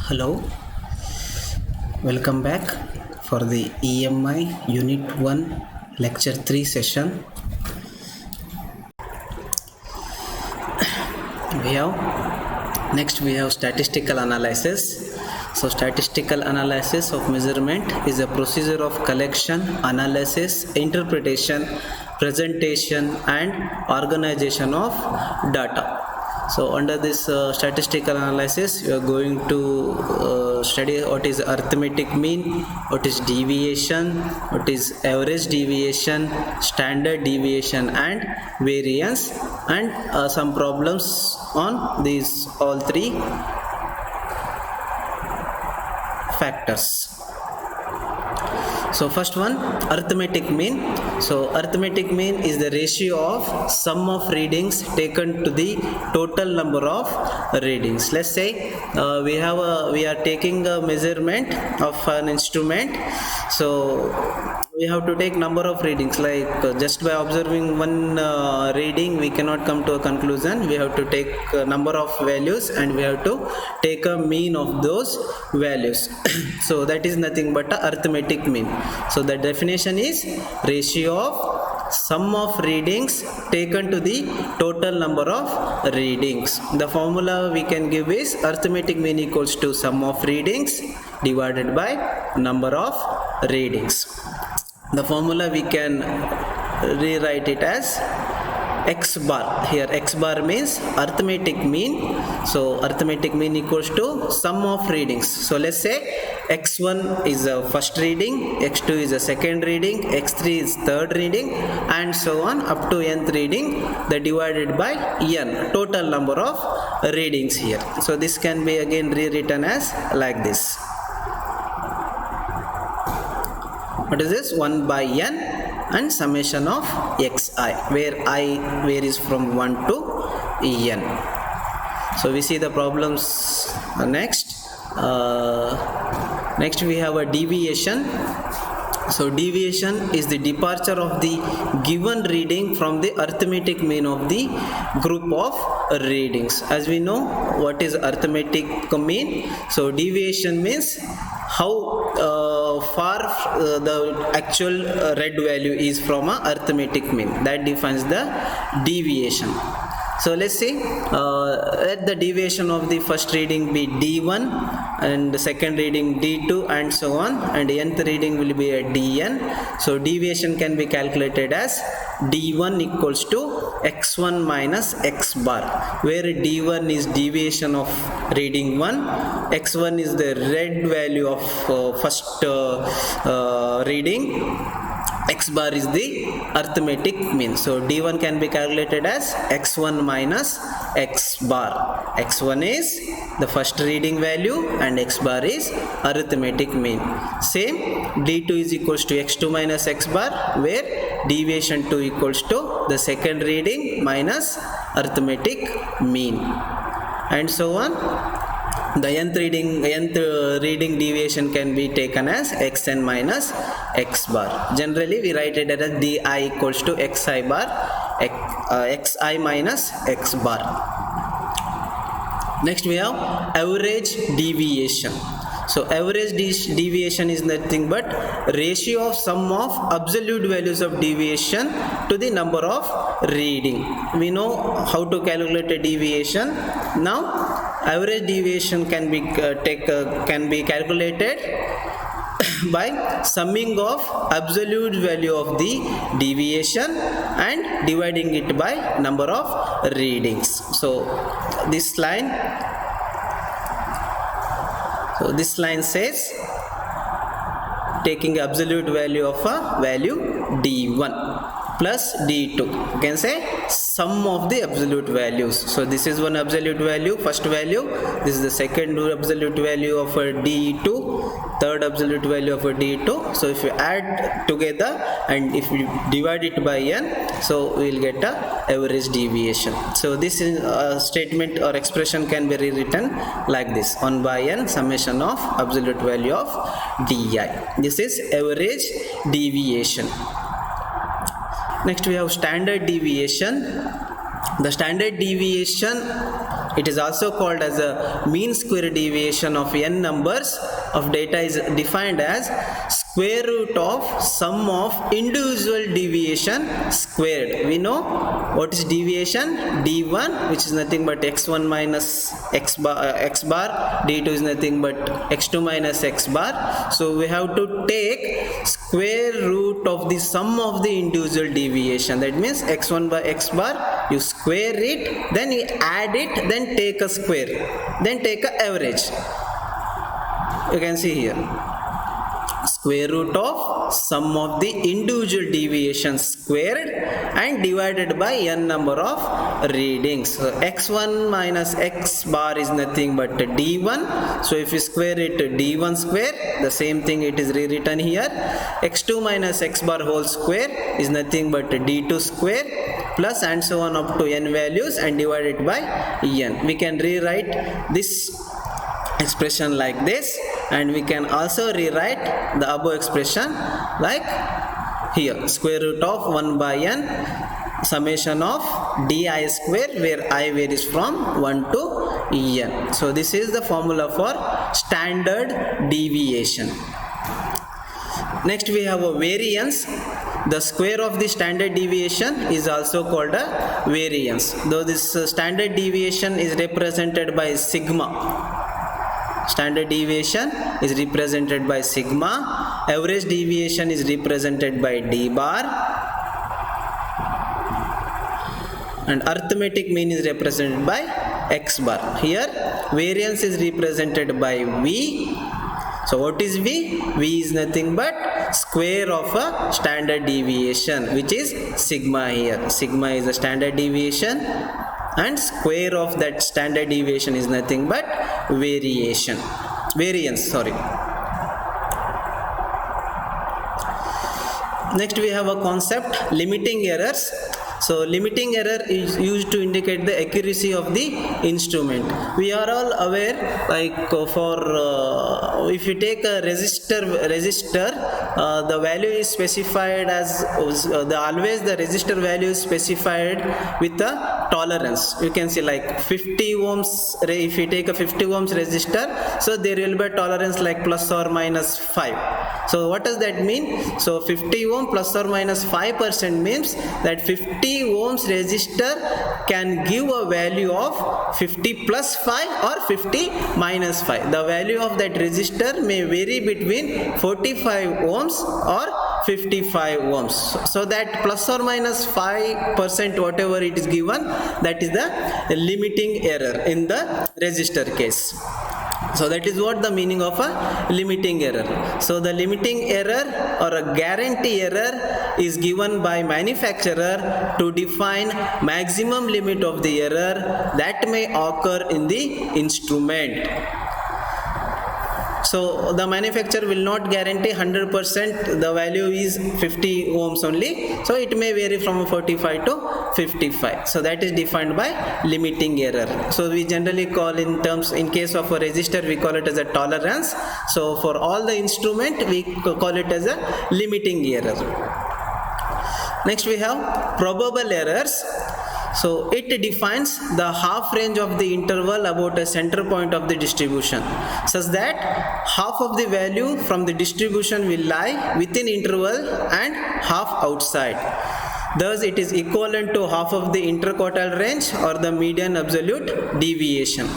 Hello, welcome back for the EMI Unit 1 Lecture 3 session. We have statistical analysis. So statistical analysis of measurement is a procedure of collection, analysis, interpretation, presentation and organization of data. So under this statistical analysis, you are going to study what is arithmetic mean, what is deviation, what is average deviation, standard deviation and variance, and some problems on these all three factors. So first one, arithmetic mean. So arithmetic mean is the ratio of sum of readings taken to the total number of readings. Let's say we are taking a measurement of an instrument. So we have to take number of readings, like just by observing one reading we cannot come to a conclusion. We have to take a number of values and we have to take a mean of those values. So that is nothing but a arithmetic mean. So the definition is ratio of sum of readings taken to the total number of readings. The formula we can give is arithmetic mean equals to sum of readings divided by number of readings. The formula we can rewrite it as x bar. Here x bar means arithmetic mean. So arithmetic mean equals to sum of readings. So let's say x1 is a first reading, x2 is a second reading, x3 is third reading, and so on up to nth reading. The divided by n, total number of readings here. So this can be again rewritten as like this. What is this? 1 by n and summation of xi, where I varies from 1 to n. So we see the problems next. Next we have a deviation. So deviation is the departure of the given reading from the arithmetic mean of the group of readings. As we know what is arithmetic mean. So deviation means how far the actual red value is from a arithmetic mean. That defines the deviation. So let's say let the deviation of the first reading be d1 and the second reading d2 and so on, and the nth reading will be a dn. So deviation can be calculated as d1 equals to x1 minus x bar, where d1 is deviation of reading 1, x1 is the red value of first reading, x bar is the arithmetic mean. So d1 can be calculated as x1 minus x bar. x1 is the first reading value and x bar is arithmetic mean. Same, d2 is equals to x2 minus x bar, where deviation 2 equals to the second reading minus arithmetic mean, and so on. The nth reading deviation can be taken as xn minus x bar. Generally we write it as di equals to xi bar, xi minus x bar. Next we have average deviation. So average deviation is nothing but ratio of sum of absolute values of deviation to the number of reading. We know how to calculate a deviation. Now average deviation can be calculated by summing of absolute value of the deviation and dividing it by number of readings. So this line says taking absolute value of a value d1 plus d2, you can say sum of the absolute values. So this is one absolute value, first value, this is the second absolute value of a d2, third absolute value of a d2. So if you add together and if we divide it by n, so we will get a average deviation. So this is a statement or expression can be rewritten like this: 1 by n summation of absolute value of di. This is average deviation. Next we have standard deviation. The standard deviation It is also called as a mean square deviation of n numbers of data is defined as square root of sum of individual deviation squared. We know what is deviation? d1, which is nothing but x1 minus x bar, d2 is nothing but x2 minus x bar. So we have to take square root of the sum of the individual deviation. That means x1 by x bar, you square it, then you add it, then take a square, then take a average. You can see here, square root of sum of the individual deviations squared and divided by n number of readings. So x1 minus x bar is nothing but d1. So if you square it, d1 square, the same thing it is rewritten here. x2 minus x bar whole square is nothing but d2 square, plus and so on up to n values, and divided by n. We can rewrite this expression like this, and we can also rewrite the above expression like here, square root of 1 by n summation of di square, where I varies from 1 to n. So this is the formula for standard deviation. Next we have a variance. The square of the standard deviation is also called a variance, though this standard deviation is represented by sigma. Standard deviation is represented by sigma, average deviation is represented by d bar, and arithmetic mean is represented by x bar. Here variance is represented by v. So what is v? V is nothing but square of a standard deviation, which is sigma here. Sigma is a standard deviation, and square of that standard deviation is nothing but variance. Next we have a concept, limiting errors. So limiting error is used to indicate the accuracy of the instrument. We are all aware, like for if you take a resistor, the value is specified as always the resistor value is specified with a tolerance. You can see like 50 ohms. If you take a 50 ohms resistor, so there will be a tolerance like plus or minus 5. So what does that mean? So 50 ohm plus or minus 5% means that 50 ohms resistor can give a value of 50 plus 5 or 50 minus 5. The value of that resistor may vary between 45 ohms or 55 ohms. So that plus or minus 5%, whatever it is given, that is the limiting error in the resistor case. So that is what the meaning of a limiting error. So the limiting error or a guarantee error is given by manufacturer to define maximum limit of the error that may occur in the instrument. So the manufacturer will not guarantee 100% the value is 50 ohms only. So it may vary from 45 to 55. So that is defined by limiting error. So we generally call in case of a resistor, we call it as a tolerance. So for all the instrument, we call it as a limiting error. Next we have probable errors. So it defines the half range of the interval about a center point of the distribution, such that half of the value from the distribution will lie within interval and half outside. Thus it is equivalent to half of the interquartile range or the median absolute deviation.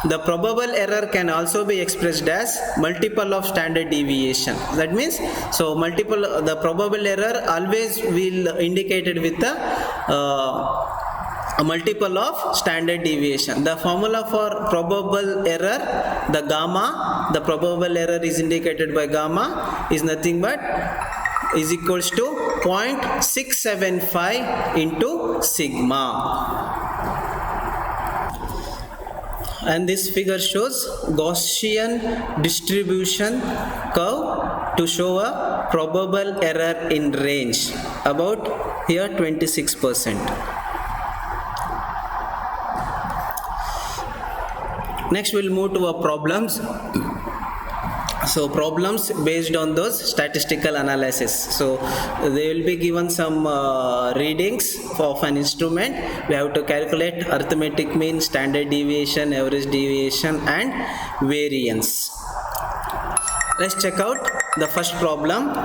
The probable error can also be expressed as multiple of standard deviation. That means, so the probable error always will indicated with a multiple of standard deviation. The formula for probable error, the gamma, the probable error is indicated by gamma, is nothing but is equals to 0.675 into sigma. And this figure shows Gaussian distribution curve to show a probable error in range, about here 26%. Next we'll move to our problems. So problems based on those statistical analysis. So they will be given some readings of an instrument. We have to calculate arithmetic mean, standard deviation, average deviation, and variance. Let's check out the first problem.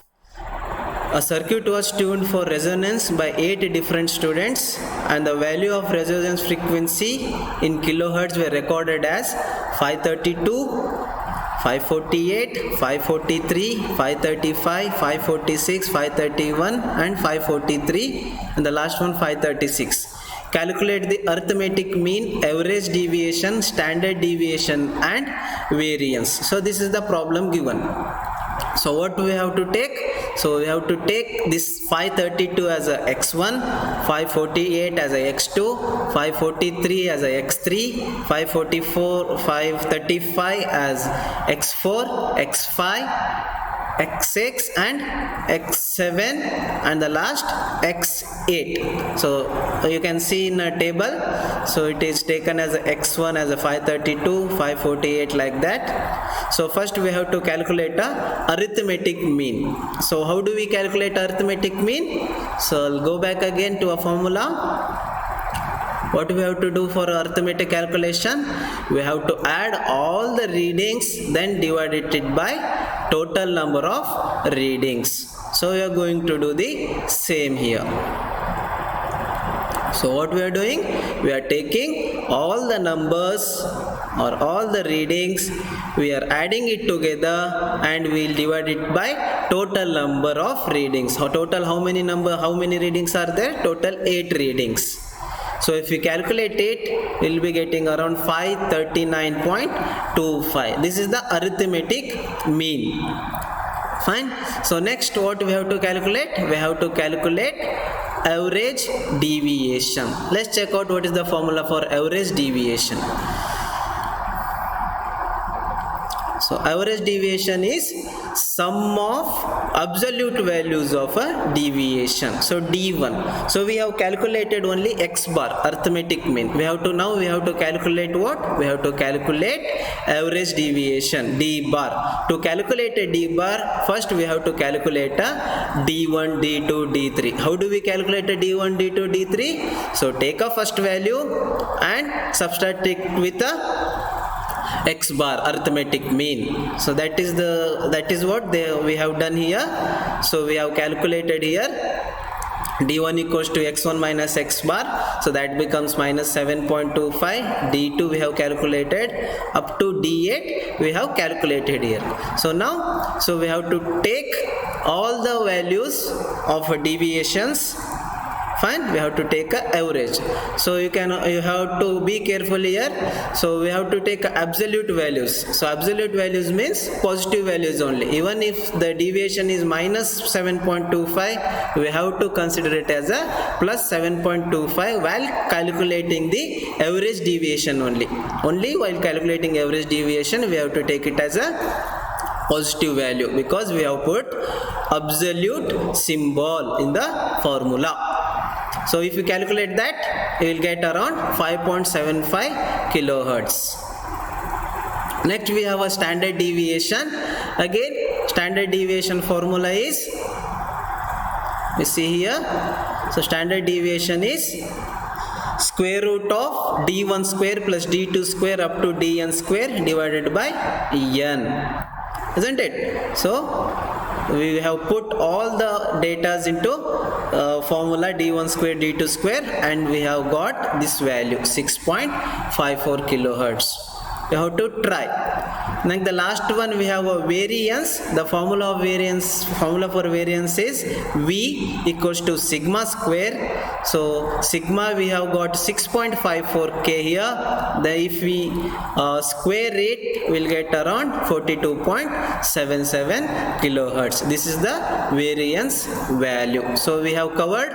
A circuit was tuned for resonance by 8 different students, and the value of resonance frequency in kilohertz were recorded as 532, 548, 543, 535, 546, 531 and 543, and the last one 536. Calculate the arithmetic mean, average deviation, standard deviation and variance. So this is the problem given. So what do we have to take? So we have to take this 532 as a x1, 548 as a x2, 543 as a x3, 544, 535 as x4, x5, x6 and x7 and the last x8. So you can see in a table, so it is taken as a x1 as a 532, 548 like that. So first we have to calculate a arithmetic mean. So how do we calculate arithmetic mean? So I'll go back again to a formula. What we have to do for arithmetic calculation? We have to add all the readings, then divide it by total number of readings. So we are going to do the same here. So what we are doing? We are taking all the numbers or all the readings, we are adding it together and we will divide it by total number of readings. So total how many readings are there? Total 8 readings. So if we calculate it, we will be getting around 539.25. This is the arithmetic mean. Fine. So next what we have to calculate? We have to calculate average deviation. Let's check out what is the formula for average deviation. So average deviation is sum of absolute values of a deviation. So D1. So we have calculated only x bar, arithmetic mean. We have to calculate what? We have to calculate average deviation, D bar. To calculate a D bar, first we have to calculate a D1, D2, D3. How do we calculate a D1, D2, D3? So take a first value and subtract it with a x bar, arithmetic mean. So that is what we have done here. So we have calculated here D1 equals to x1 minus x bar, so that becomes minus 7.25. D2 we have calculated, up to D8 we have calculated here. So now we have to take all the values of deviations. Fine, we have to take a average. So you have to be careful here. So we have to take absolute values. So absolute values means positive values only. Even if the deviation is minus 7.25, we have to consider it as a plus 7.25 while calculating the average deviation only. Only while calculating average deviation, we have to take it as a positive value because we have put absolute symbol in the formula. So if you calculate that, you will get around 5.75 kilohertz. Next we have a standard deviation. Again, standard deviation formula is, you see here, so standard deviation is square root of d1 square plus d2 square up to dn square divided by n, isn't it? So we have put all the data into formula d1 square d2 square and we have got this value 6.54 kilohertz. You have to try. Then the last one we have a variance. The formula for variance is V equals to sigma square. So sigma we have got 6.54 K here. Then if we square it, we'll get around 42.77 kilohertz. This is the variance value. So we have covered,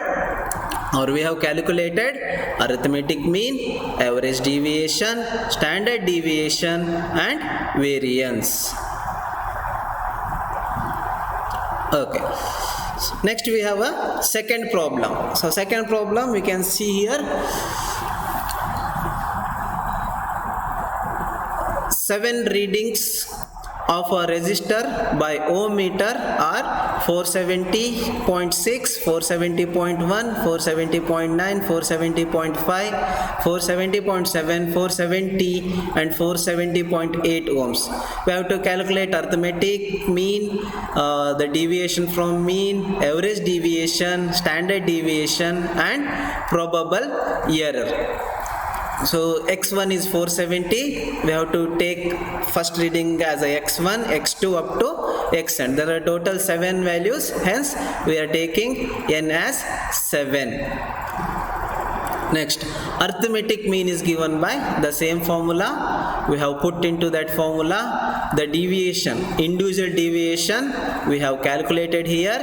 or we have calculated arithmetic mean, average deviation, standard deviation and variance. Okay. So next we have a second problem. So second problem we can see here, 7 readings of a resistor by ohm meter are 470.6, 470.1, 470.9, 470.5, 470.7, 470 and 470.8 ohms. We have to calculate arithmetic mean, the deviation from mean, average deviation, standard deviation and probable error. So x1 is 470, we have to take first reading as a x1, x2 up to xn. There are total 7 values, hence we are taking n as 7. Next, arithmetic mean is given by the same formula. We have put into that formula the deviation, individual deviation we have calculated here.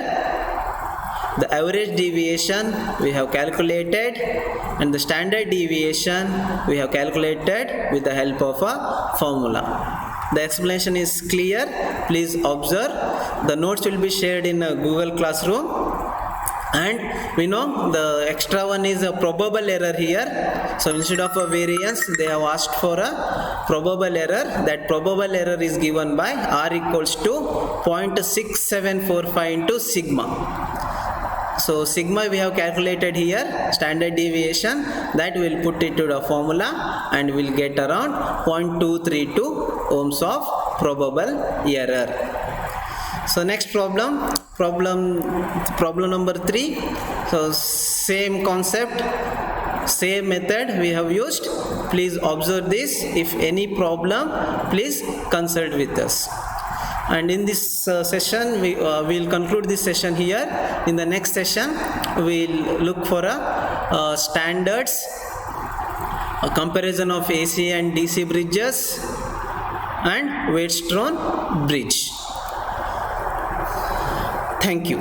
The average deviation we have calculated and the standard deviation we have calculated with the help of a formula. The explanation is clear. Please observe. The notes will be shared in a Google Classroom. And we know the extra one is a probable error here. So instead of a variance, they have asked for a probable error. That probable error is given by R equals to 0.6745 into sigma. So sigma we have calculated here, standard deviation, that will put it to the formula and will get around 0.232 ohms of probable error. So next problem number 3. So same concept, same method we have used. Please observe this. If any problem, please consult with us. And in this session we will conclude this session here. In the next session we'll look for a standards, a comparison of AC and DC bridges and Wheatstone bridge. Thank you.